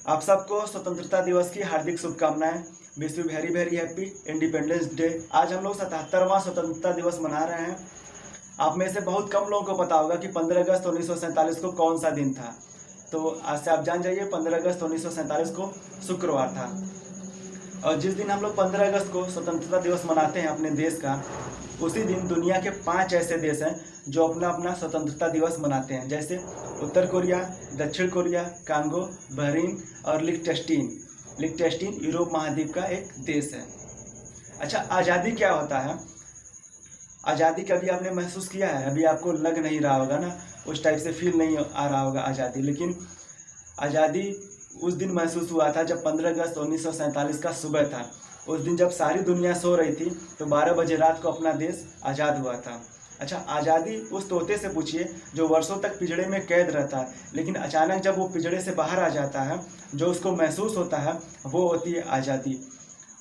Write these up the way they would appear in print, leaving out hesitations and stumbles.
आप सबको स्वतंत्रता दिवस की हार्दिक शुभकामनाएं। Wish you very very happy independence day. आज हम लोग 77वां स्वतंत्रता दिवस मना रहे हैं। आप में से बहुत कम लोगों को पता होगा कि 15 अगस्त 1947 को कौन सा दिन था। तो आज से आप जान जाइए, 15 अगस्त 1947 को शुक्रवार था। और जिस दिन हम लोग 15 अगस्त को स्वतंत्रता दिवस मनाते हैं अपने देश का, उसी दिन दुनिया के 5 ऐसे देश हैं जो अपना अपना स्वतंत्रता दिवस मनाते हैं, जैसे उत्तर कोरिया, दक्षिण कोरिया, कांगो, बहरीन और लिechtenstein। लिechtenstein यूरोप महाद्वीप का एक देश है। अच्छा, आज़ादी क्या होता है? आज़ादी कभी आपने महसूस किया है? अभी आपको लग नहीं रहा होगा ना, उस टाइप से फील नहीं आ रहा होगा आज़ादी। लेकिन आज़ादी उस दिन महसूस हुआ था जब 15 अगस्त 1947 का सुबह था। उस दिन जब सारी दुनिया सो रही थी तो 12 बजे रात को अपना देश आज़ाद हुआ था। अच्छा, आज़ादी उस तोते से पूछिए जो वर्षों तक पिंजड़े में कैद रहता है, लेकिन अचानक जब वो पिंजड़े से बाहर आ जाता है, जो उसको महसूस होता है वो होती है आज़ादी।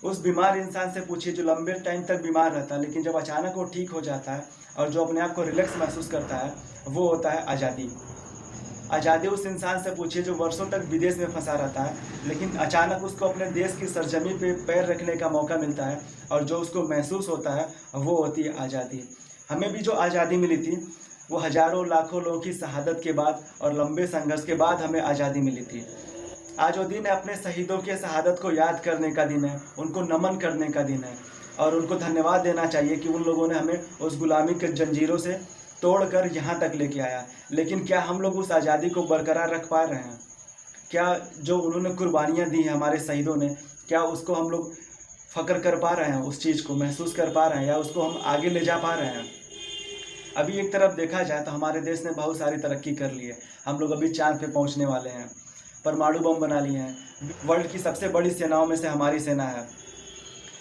उस बीमार इंसान से पूछिए जो लंबे टाइम तक बीमार रहता है, लेकिन जब अचानक वो ठीक हो जाता है और जो अपने आप को रिलैक्स महसूस करता है, वो होता है आज़ादी। आज़ादी उस इंसान से पूछिए जो वर्षों तक विदेश में फंसा रहता है, लेकिन अचानक उसको अपने देश की सरजमी पे पैर रखने का मौका मिलता है और जो उसको महसूस होता है वो होती है आज़ादी। हमें भी जो आज़ादी मिली थी वो हज़ारों लाखों लोगों की शहादत के बाद और लंबे संघर्ष के बाद हमें आज़ादी मिली थी। आज वो दिन है अपने शहीदों के शहादत को याद करने का दिन है, उनको नमन करने का दिन है और उनको धन्यवाद देना चाहिए कि उन लोगों ने हमें उस गुलामी के जंजीरों से तोड़कर यहाँ तक लेके आया। लेकिन क्या हम लोग उस आज़ादी को बरकरार रख पा रहे हैं? क्या जो उन्होंने कुर्बानियाँ दी हैं हमारे शहीदों ने, क्या उसको हम लोग फ़ख्र कर पा रहे हैं, उस चीज़ को महसूस कर पा रहे हैं, या उसको हम आगे ले जा पा रहे हैं? अभी एक तरफ देखा जाए तो हमारे देश ने बहुत सारी तरक्की कर ली है। हम लोग अभी चाँद पे पहुँचने वाले हैं, परमाणु बम बना लिए हैं, वर्ल्ड की सबसे बड़ी सेनाओं में से हमारी सेना है।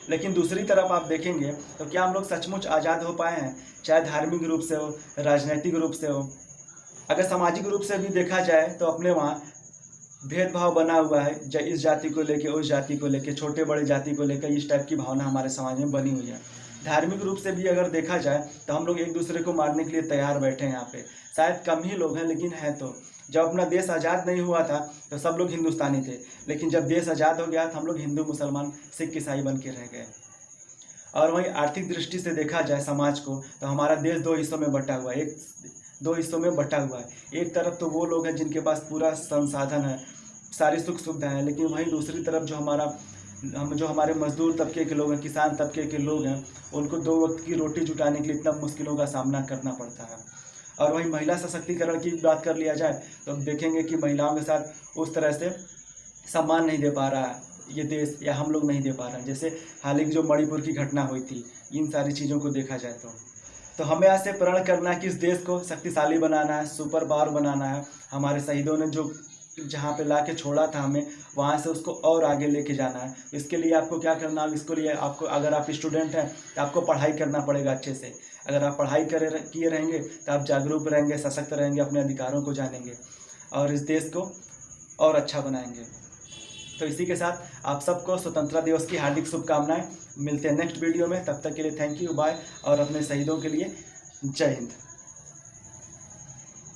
लेकिन दूसरी तरफ आप देखेंगे तो क्या हम लोग सचमुच आज़ाद हो पाए हैं? चाहे धार्मिक रूप से हो, राजनीतिक रूप से हो। अगर सामाजिक रूप से भी देखा जाए तो अपने वहाँ भेदभाव बना हुआ है, इस जाति को लेके, उस जाति को लेके, छोटे बड़े जाति को लेकर, इस टाइप की भावना हमारे समाज में बनी हुई है। धार्मिक रूप से भी अगर देखा जाए तो हम लोग एक दूसरे को मारने के लिए तैयार बैठे हैं यहाँ पे। शायद कम ही लोग हैं, लेकिन हैं तो। जब अपना देश आज़ाद नहीं हुआ था तो सब लोग हिंदुस्तानी थे, लेकिन जब देश आज़ाद हो गया तो हम लोग हिंदू, मुसलमान, सिख, ईसाई बन के रह गए। और वहीं आर्थिक दृष्टि से देखा जाए समाज को तो हमारा देश दो हिस्सों में बटा हुआ है। दो हिस्सों में बटा हुआ है। एक तरफ तो वो लोग हैं जिनके पास पूरा संसाधन है, सारी सुख सुविधाएं हैं, लेकिन वहीं दूसरी तरफ जो हमारे मजदूर तबके के लोग हैं, किसान तबके के लोग हैं, उनको 2 वक्त की रोटी जुटाने के लिए इतना मुश्किलों का सामना करना पड़ता है। और वहीं महिला सशक्तिकरण की बात कर लिया जाए तो हम देखेंगे कि महिलाओं के साथ उस तरह से सम्मान नहीं दे पा रहा है ये देश, या हम लोग नहीं दे पा रहे हैं। जैसे हाल ही जो मणिपुर की घटना हुई थी, इन सारी चीज़ों को देखा जाए तो हमें आज से प्रण करना है कि इस देश को शक्तिशाली बनाना है, सुपर पावर बनाना है। हमारे शहीदों ने जो जहाँ पे ला के छोड़ा था हमें, वहाँ से उसको और आगे लेके जाना है। इसके लिए आपको क्या करना है? इसके लिए आपको, अगर आप स्टूडेंट हैं तो आपको पढ़ाई करना पड़ेगा अच्छे से। अगर आप पढ़ाई किए रहेंगे तो आप जागरूक रहेंगे, सशक्त रहेंगे, अपने अधिकारों को जानेंगे और इस देश को और अच्छा बनाएंगे। तो इसी के साथ आप सबको स्वतंत्रता दिवस की हार्दिक शुभकामनाएं। मिलते हैं नेक्स्ट वीडियो में, तब तक के लिए थैंक यू, बाय। और अपने शहीदों के लिए जय हिंद।